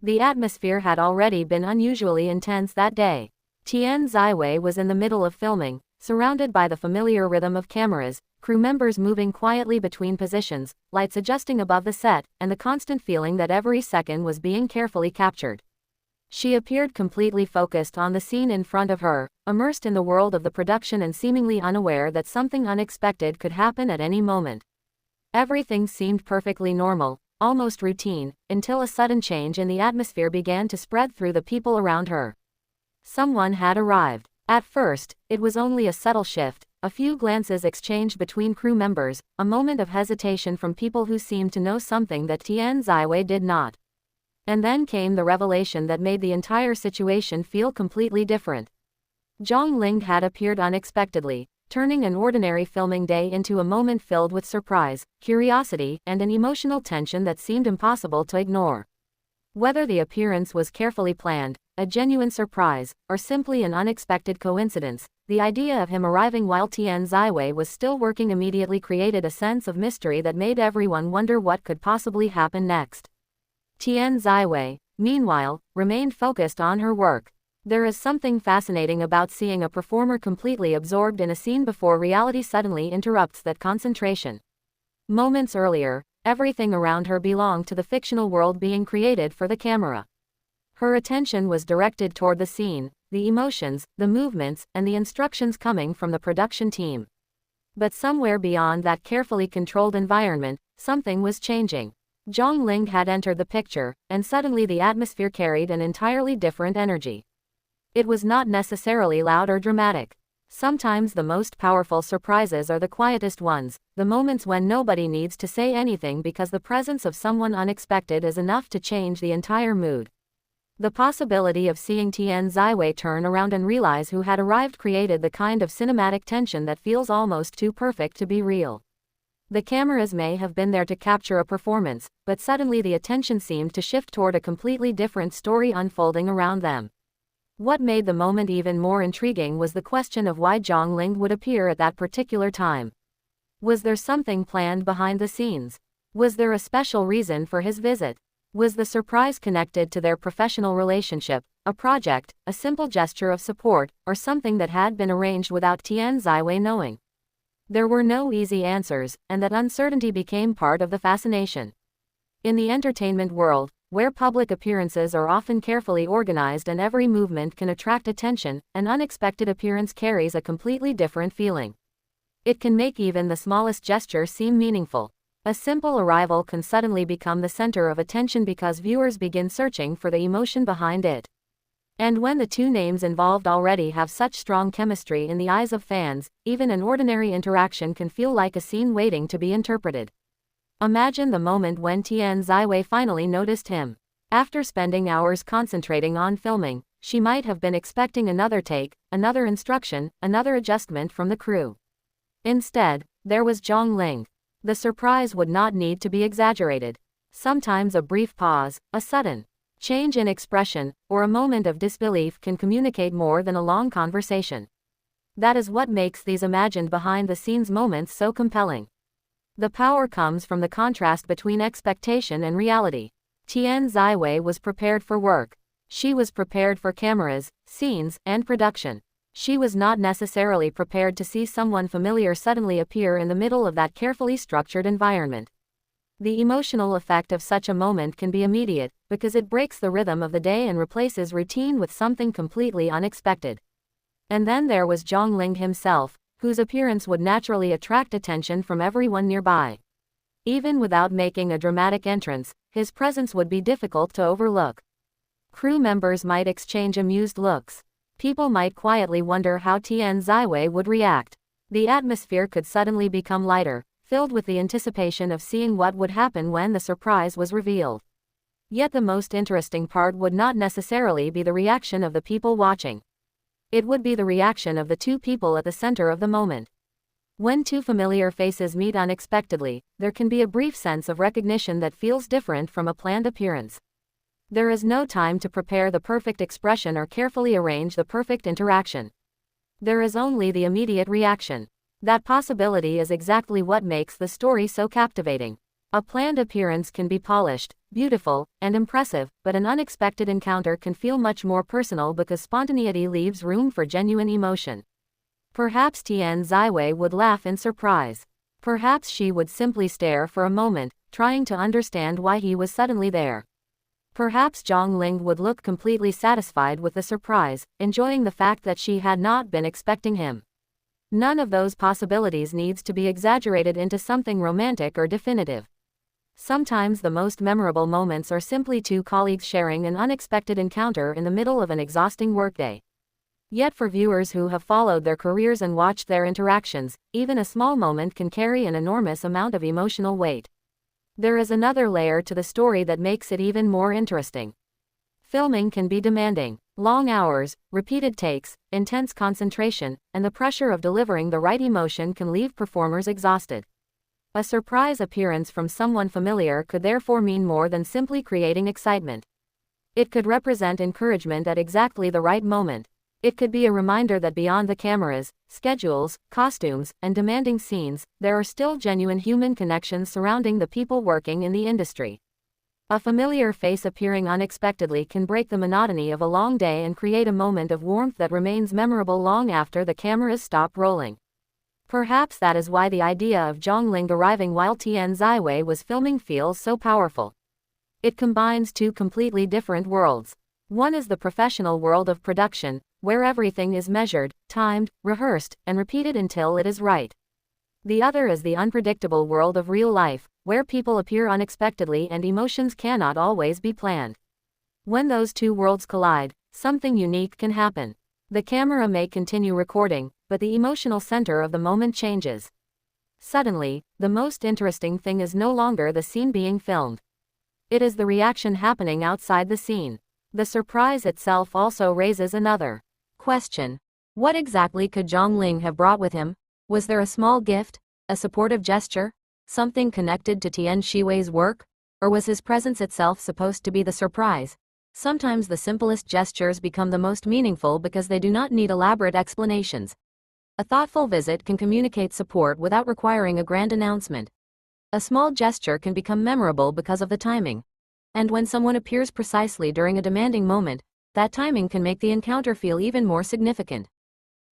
The atmosphere had already been unusually intense that day. Tian Xiwei was in the middle of filming, surrounded by the familiar rhythm of cameras, crew members moving quietly between positions, lights adjusting above the set, and the constant feeling that every second was being carefully captured. She appeared completely focused on the scene in front of her, immersed in the world of the production and seemingly unaware that something unexpected could happen at any moment. Everything seemed perfectly normal, almost routine, until a sudden change in the atmosphere began to spread through the people around her. Someone had arrived. At first, it was only a subtle shift, a few glances exchanged between crew members, a moment of hesitation from people who seemed to know something that Tian Xiwei did not. And then came the revelation that made the entire situation feel completely different. Zhang Ling had appeared unexpectedly, turning an ordinary filming day into a moment filled with surprise, curiosity, and an emotional tension that seemed impossible to ignore. Whether the appearance was carefully planned, a genuine surprise, or simply an unexpected coincidence, the idea of him arriving while Tian Xiwei was still working immediately created a sense of mystery that made everyone wonder what could possibly happen next. Tian Xiwei, meanwhile, remained focused on her work. There is something fascinating about seeing a performer completely absorbed in a scene before reality suddenly interrupts that concentration. Moments earlier, everything around her belonged to the fictional world being created for the camera. Her attention was directed toward the scene, the emotions, the movements, and the instructions coming from the production team. But somewhere beyond that carefully controlled environment, something was changing. Zhang Ling had entered the picture, and suddenly the atmosphere carried an entirely different energy. It was not necessarily loud or dramatic. Sometimes the most powerful surprises are the quietest ones, the moments when nobody needs to say anything because the presence of someone unexpected is enough to change the entire mood. The possibility of seeing Tian Xiwei turn around and realize who had arrived created the kind of cinematic tension that feels almost too perfect to be real. The cameras may have been there to capture a performance, but suddenly the attention seemed to shift toward a completely different story unfolding around them. What made the moment even more intriguing was the question of why Zhang Ling would appear at that particular time. Was there something planned behind the scenes? Was there a special reason for his visit? Was the surprise connected to their professional relationship, a project, a simple gesture of support, or something that had been arranged without Tian Xiwei knowing? There were no easy answers, and that uncertainty became part of the fascination. In the entertainment world, where public appearances are often carefully organized and every movement can attract attention, an unexpected appearance carries a completely different feeling. It can make even the smallest gesture seem meaningful. A simple arrival can suddenly become the center of attention because viewers begin searching for the emotion behind it. And when the two names involved already have such strong chemistry in the eyes of fans, even an ordinary interaction can feel like a scene waiting to be interpreted. Imagine the moment when Tian Xiwei finally noticed him. After spending hours concentrating on filming, she might have been expecting another take, another instruction, another adjustment from the crew. Instead, there was Zhang Ling. The surprise would not need to be exaggerated. Sometimes a brief pause, a sudden change in expression, or a moment of disbelief can communicate more than a long conversation. That is what makes these imagined behind-the-scenes moments so compelling. The power comes from the contrast between expectation and reality. Tian Xiwei was prepared for work. She was prepared for cameras, scenes, and production. She was not necessarily prepared to see someone familiar suddenly appear in the middle of that carefully structured environment. The emotional effect of such a moment can be immediate, because it breaks the rhythm of the day and replaces routine with something completely unexpected. And then there was Zhang Ling himself, whose appearance would naturally attract attention from everyone nearby. Even without making a dramatic entrance, his presence would be difficult to overlook. Crew members might exchange amused looks. People might quietly wonder how Tian Xiwei would react. The atmosphere could suddenly become lighter, filled with the anticipation of seeing what would happen when the surprise was revealed. Yet the most interesting part would not necessarily be the reaction of the people watching. It would be the reaction of the two people at the center of the moment. When two familiar faces meet unexpectedly, there can be a brief sense of recognition that feels different from a planned appearance. There is no time to prepare the perfect expression or carefully arrange the perfect interaction. There is only the immediate reaction. That possibility is exactly what makes the story so captivating. A planned appearance can be polished, beautiful, and impressive, but an unexpected encounter can feel much more personal because spontaneity leaves room for genuine emotion. Perhaps Tian Xiwei would laugh in surprise. Perhaps she would simply stare for a moment, trying to understand why he was suddenly there. Perhaps Zhang Ling would look completely satisfied with the surprise, enjoying the fact that she had not been expecting him. None of those possibilities needs to be exaggerated into something romantic or definitive. Sometimes the most memorable moments are simply two colleagues sharing an unexpected encounter in the middle of an exhausting workday. Yet for viewers who have followed their careers and watched their interactions, even a small moment can carry an enormous amount of emotional weight. There is another layer to the story that makes it even more interesting. Filming can be demanding. Long hours, repeated takes, intense concentration, and the pressure of delivering the right emotion can leave performers exhausted. A surprise appearance from someone familiar could therefore mean more than simply creating excitement. It could represent encouragement at exactly the right moment. It could be a reminder that beyond the cameras, schedules, costumes, and demanding scenes, there are still genuine human connections surrounding the people working in the industry. A familiar face appearing unexpectedly can break the monotony of a long day and create a moment of warmth that remains memorable long after the cameras stop rolling. Perhaps that is why the idea of Zhang Ling arriving while Tian Xiwei was filming feels so powerful. It combines two completely different worlds. One is the professional world of production, where everything is measured, timed, rehearsed, and repeated until it is right. The other is the unpredictable world of real life, where people appear unexpectedly and emotions cannot always be planned. When those two worlds collide, something unique can happen. The camera may continue recording, but the emotional center of the moment changes. Suddenly, the most interesting thing is no longer the scene being filmed. It is the reaction happening outside the scene. The surprise itself also raises another question. What exactly could Zhang Ling have brought with him? Was there a small gift? A supportive gesture? Something connected to Tian Xiwei's work? Or was his presence itself supposed to be the surprise? Sometimes the simplest gestures become the most meaningful because they do not need elaborate explanations. A thoughtful visit can communicate support without requiring a grand announcement. A small gesture can become memorable because of the timing. And when someone appears precisely during a demanding moment, that timing can make the encounter feel even more significant.